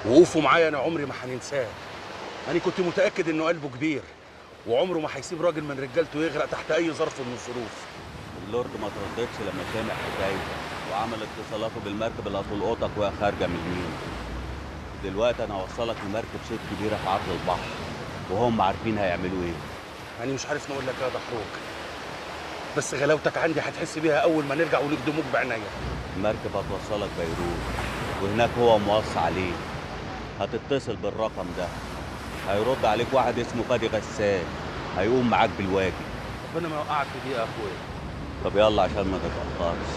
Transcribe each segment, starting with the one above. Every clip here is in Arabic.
وقوفه معايا انا عمري ما هننساه. انا كنت متاكد انه قلبه كبير وعمره ما هيسيب راجل من رجالته يغرق تحت اي ظرف من الظروف. اللورد ما ترددش لما سمع حكايته وعمل اتصالاته بالمركب اللي هتلقطك وهي خارجه من المينا. دلوقتي انا هوصلك لمركب صيد كبيره في عرض البحر وهم عارفين هيعملوا ايه. انا مش عارف نقول لك يا دحروج، بس غلاوتك عندي هتحس بيها اول ما نرجع ونخدموك بعناية. المركب هتوصلك بيروت وهناك هو موصي عليه. هتتصل بالرقم ده، هيرد عليك واحد اسمه فادي غسان، هيقوم معاك بالواجب. ربنا ما يوقعك في دي يا اخويا. طب يلا عشان ما تتأخرش،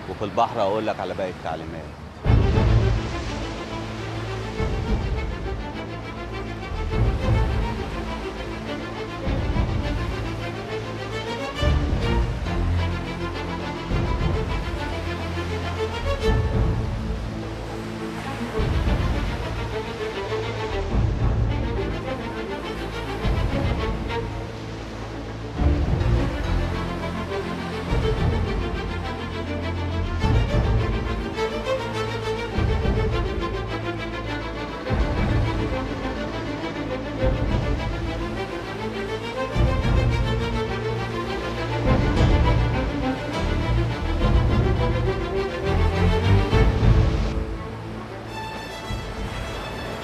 وفي البحر هقول لك على باقي التعليمات.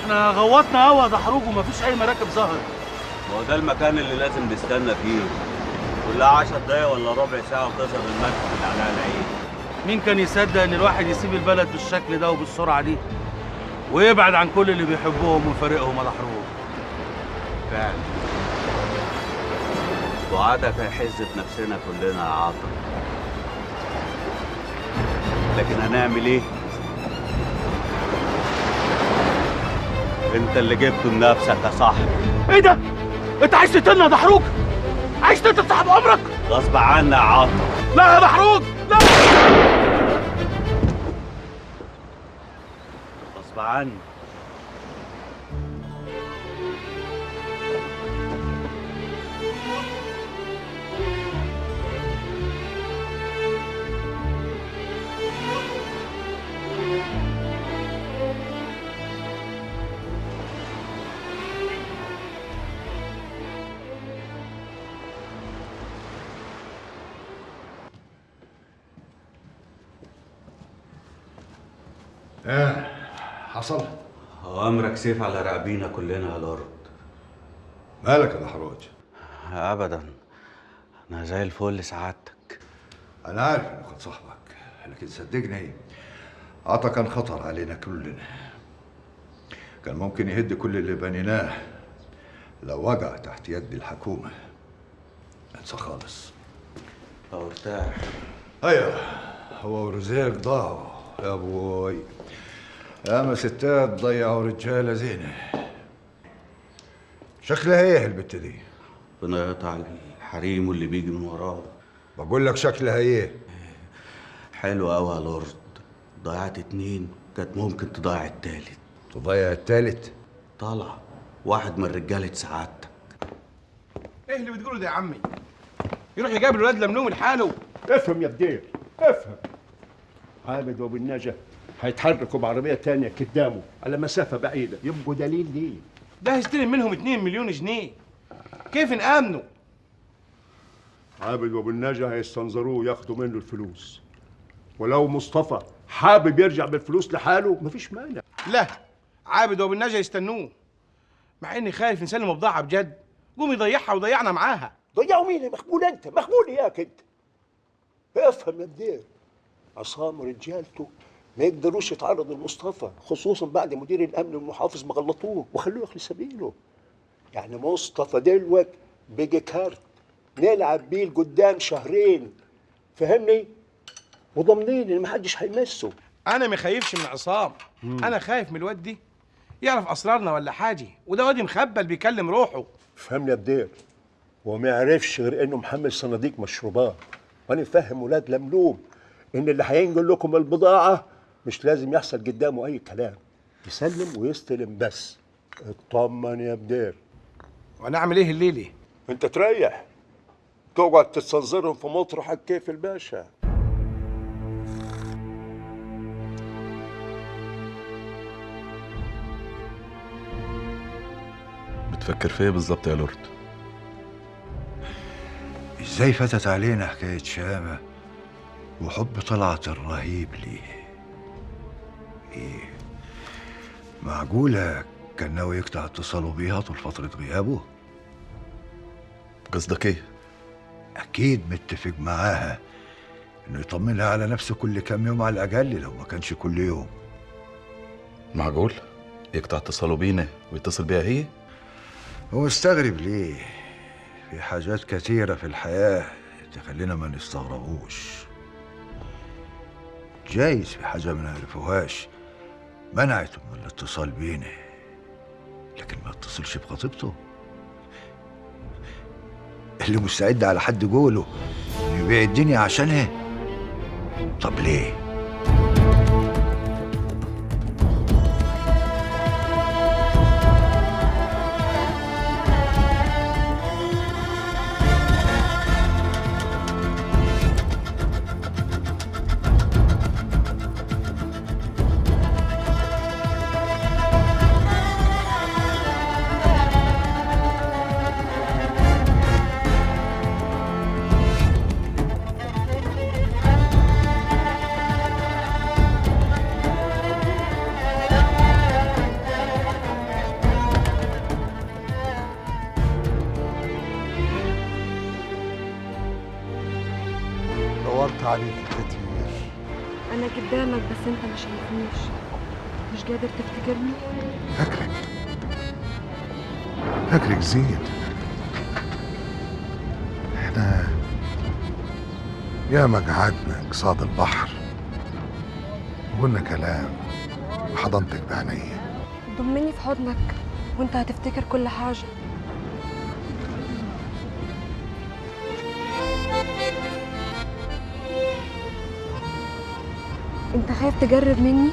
احنا غوطنا قوي يا دحروج ومفيش اي مراكب ظهرت. ما هو ده المكان اللي لازم نستنى فيه. كلها 10 دقايق ولا ربع ساعة وتظهر المركب اللي عليها العين. مين كان يصدق ان الواحد يسيب البلد بالشكل ده وبالسرعه دي ويبعد عن كل اللي بيحبهم ويفارقهم يا دحروج؟ فعلا وعدك هيحز بنفسنا كلنا يا عاطف، لكن هنعمل ايه؟ انت اللي جبته لنفسك يا صاحبي. ايه ده؟ انت عايز تقتلنا يا دحروج؟ عايز تقتل صاحب عمرك؟ غصب عنا يا عاطف. لا يا دحروج لا. غصب عني. حصل؟ أوامرك سيف على رقابينا كلنا يا لورد. مالك يا دحروج؟ أبدا، أنا زي الفل سعادتك. أنا عارف إنه كان صاحبك، لكن صدقني عطا كان خطر علينا كلنا. كان ممكن يهد كل اللي بنيناه لو وقع تحت يد الحكومة. انسى خالص. ارتاح. أيوه، هو ورزاق ضاعوا يا أبوي. ياما ستات ضيعوا رجالة زينة. شكلها ايه البت دي؟ ربنا يقطع الحريم واللي بيجي من وراه. بقول لك شكلها ايه؟ حلو قوي يا لورد. ضيعت 2 كانت ممكن تضيع التالت. تضيع التالت؟ طالعة واحد من رجالة سعادتك. ايه اللي بتقوله ده يا عمي؟ يروح يقابل الواد لملوم لحاله. افهم يا بدير، افهم. عابد وابو النجا هيتحركوا بعربية تانية قدامه على مسافة بعيدة، يبقوا دليل ليه. ده هيستلم منهم 2 مليون جنيه. كيف نآمنوا؟ عابد وابو النجا هيستنظروه وياخدوا منه الفلوس. ولو مصطفى حابب يرجع بالفلوس لحاله مفيش مانع. لا، عابد وابو النجا يستنوه. مع اني خايف نسلم بضاعة بجد، قوم يضيعها وضيعنا معاها. ضيعوا مين؟ مخبول انت، مخبول اياك انت. افهم يا بدير، عصام ورجالته ما يقدروش يتعرضوا لمصطفى، خصوصا بعد مدير الامن والمحافظ ما غلطوه وخلوه يخلي سبيله. يعني مصطفى دلوقتي بقى كارت نلعب بيه لقدام شهرين، فهمني؟ وضامنين ان محدش هيمسه. انا ما خايفش من عصام، انا خايف من الواد دي يعرف اسرارنا ولا حاجه، وده واد مخبل بيكلم روحه. فهمني يا بدير، هو ما يعرفش غير انه محمل صناديق مشروبات، وانا فاهم ولاد لملوم ان اللي هينقل لكم البضاعه مش لازم يحصل قدامه اي كلام، يسلم ويستلم بس. اطمن يا بدير. وانا اعمل ايه الليله؟ انت تريح، تقعد تستنظرهم في مطرحك كيف الباشا. بتفكر في ايه بالظبط يا لورد؟ ازاي فاتت علينا حكاية شامة وحب طلعت الرهيب ليه؟ ايه معقولة كان ناوي يقطع اتصاله بيها طول فترة غيابه؟ قصدك ايه؟ أكيد متفق معاها إنه يطمنها على نفسه كل كام يوم على الأقل لو ما كانش كل يوم. معقول يقطع اتصاله بينا ويتصل بيها هي؟ هو مستغرب ليه؟ في حاجات كثيرة في الحياة تخلينا ما نستغربوش. جايز في حاجة ما نعرفوهاش منعته من الاتصال بينا، لكن ما اتصلش بخطيبته اللي مستعد على حد قوله يبيع الدنيا عشانها. طب ليه؟ دورت عليك كتير. أنا قدامك بس أنت ما شايفنيش. مش قادر تفتكرني؟ فاكرك زين. احنا ياما قعدنا قصاد البحر وقلنا كلام وحضنتك بعينيا. ضمني في حضنك وأنت هتفتكر كل حاجة. أنت خايف تجرب مني؟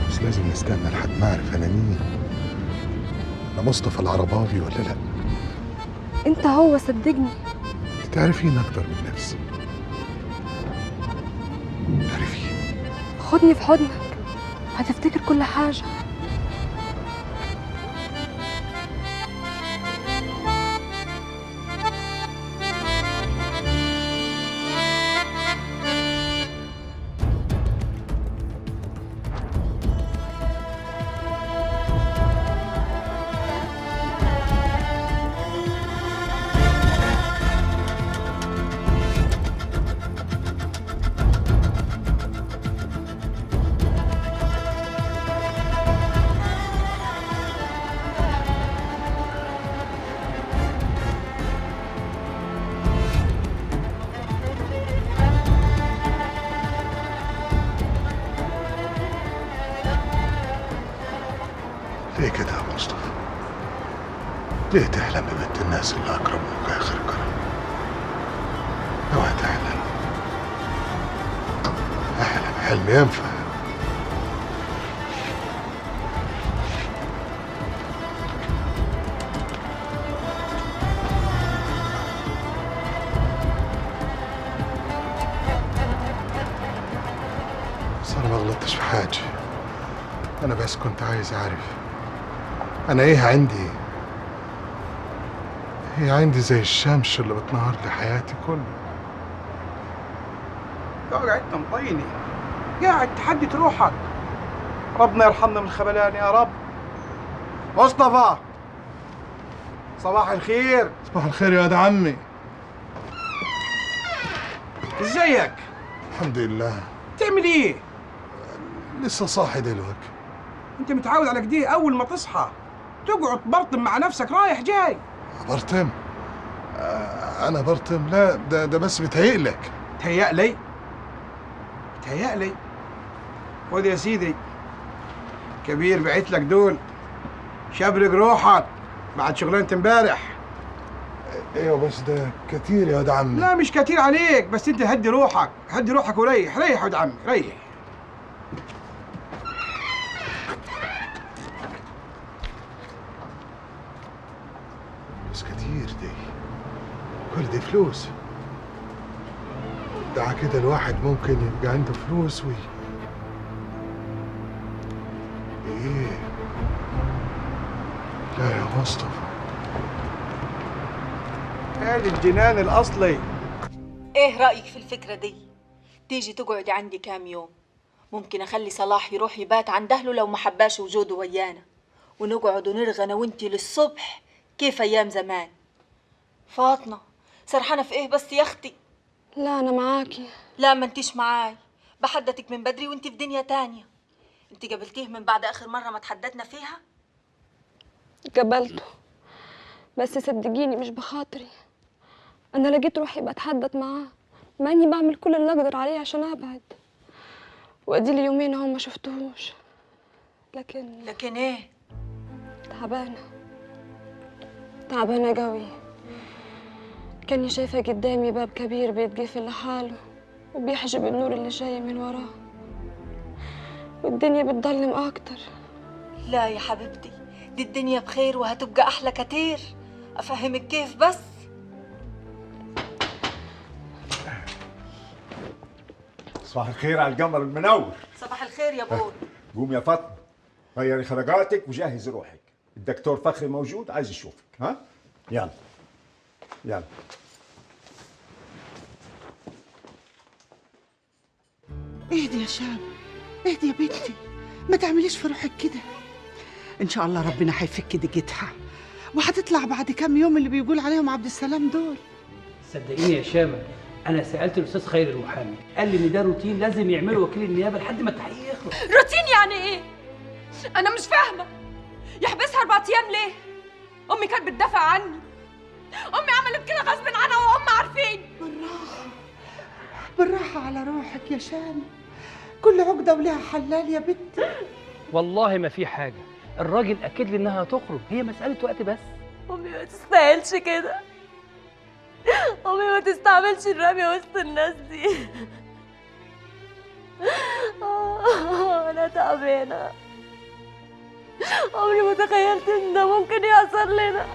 بس لازم نستنى لحد ما أعرف أنا مين. أنا مصطفى العرباوي ولا لأ؟ أنت هو، صدقني. أنت تعرفين أكتر من نفسي. تعرفين. خدني في حضنك هتفتكر كل حاجة. ليه كده يا مصطفى؟ ليه تحلم ببنت الناس اللي أكرموك آخر كرم؟ اوعى تحلم. احلم حلم ينفع. بس أنا ما غلطتش في حاجة. أنا بس كنت عايز أعرف أنا إيه عندي. هي عندي زي الشمس اللي بتنهار لي حياتي كله. قاعد تنطيني، قاعد تحدد روحك. ربنا يرحمنا من الخبلان يا رب. مصطفى، صباح الخير. صباح الخير يا واد عمي. ازيك؟ الحمد لله. تعمل ايه؟ لسه صاحي دلوقتي. انت متعود على كده، اول ما تصحى تقعد تبرطم مع نفسك رايح جاي. برطم؟ أنا برطم؟ لا، ده بس بتهيألك. تهيألي؟ تهيألي. خد يا سيدي، كبير بعت لك دول، شبرق روحك بعد شغلانة امبارح. ايوه بس ده كتير يا واد عمي. لا مش كتير عليك، بس انت هدي روحك، هدي روحك وريح. ريح يا واد عمي، ريح. بس كتير دي، كل دي فلوس. دعا كده الواحد ممكن يبقى عنده فلوس ايه؟ لا يا مصطفى، ادي الجنان الاصلي. ايه رأيك في الفكرة دي؟ تيجي تقعدي عندي كام يوم، ممكن اخلي صلاح يروح يبات عند اهله لو ما حباش وجوده ويانا، ونقعد ونرغى انا وانتي للصبح كيف ايام زمان. فاطمة سرحانة في ايه بس يا اختي؟ لا أنا معاكي. لا ما انتيش معاي، بحدتك من بدري وانتي في دنيا تانية. انتي قابلتيه من بعد اخر مرة ما تحددنا فيها؟ قبلته، بس صدقيني مش بخاطري. أنا لقيت روحي بتحدث معاه مع إني بعمل كل اللي أقدر عليه عشان أبعد، وأديلي يومين أهو ما شفتهوش. لكن إيه؟ تعبانة قوي. كاني شايفة قدامي باب كبير بيتقفل لحاله وبيحجب النور اللي جاي من وراه، والدنيا بتضلم أكتر. لا يا حبيبتي، دي الدنيا بخير وهتبقى أحلى كتير. أفهمك كيف بس؟ صباح الخير على القمر المنور. صباح الخير يا بول. قوم يا فاطمه، غيري خرجاتك وجهزي روحك، الدكتور فخري موجود عايز يشوفك. ها يلا يلا. اهدي يا شام، اهدي يا بنتي، ما تعمليش في روحك كده. ان شاء الله ربنا هيفك دقتها وهتطلع بعد كام يوم اللي بيقول عليهم عبد السلام دول. صدقيني يا شامة، أنا سألت الأستاذ خير المحامي، قال لي إن ده روتين لازم يعمله وكيل النيابة لحد ما التحقيق يخلص. روتين يعني إيه؟ أنا مش فاهمة. يحبسها 4 أيام ليه؟ أمي كانت بتدافع عني. أمي عملت كده غصب عنها وهم عارفين. بالراحة على روحك يا شام، كل عقدة ولها حلال يا بنتي. والله ما في حاجة، الراجل أكد لي إنها هتخرج، هي مسألة وقت بس. أمي ما تستاهلش كده. أمي ما تستعملش الرمي وسط الناس دي. أنا تعبانة. عمري ما تخيلت إن ده ممكن يحصل لنا.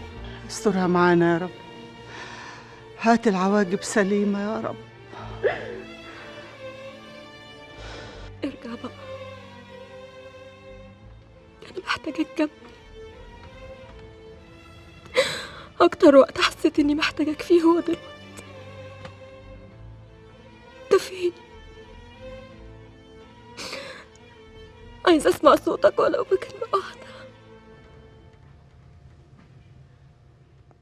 استرها معانا يا رب، هات العواقب سليمة يا رب. ارجع بقى، أنا محتاجة أكمل. أكتر وقت حسيت إني محتاجاك فيه هو دلوقتي. أنت فين؟ عايزة أسمع صوتك ولو بكلمة واحدة.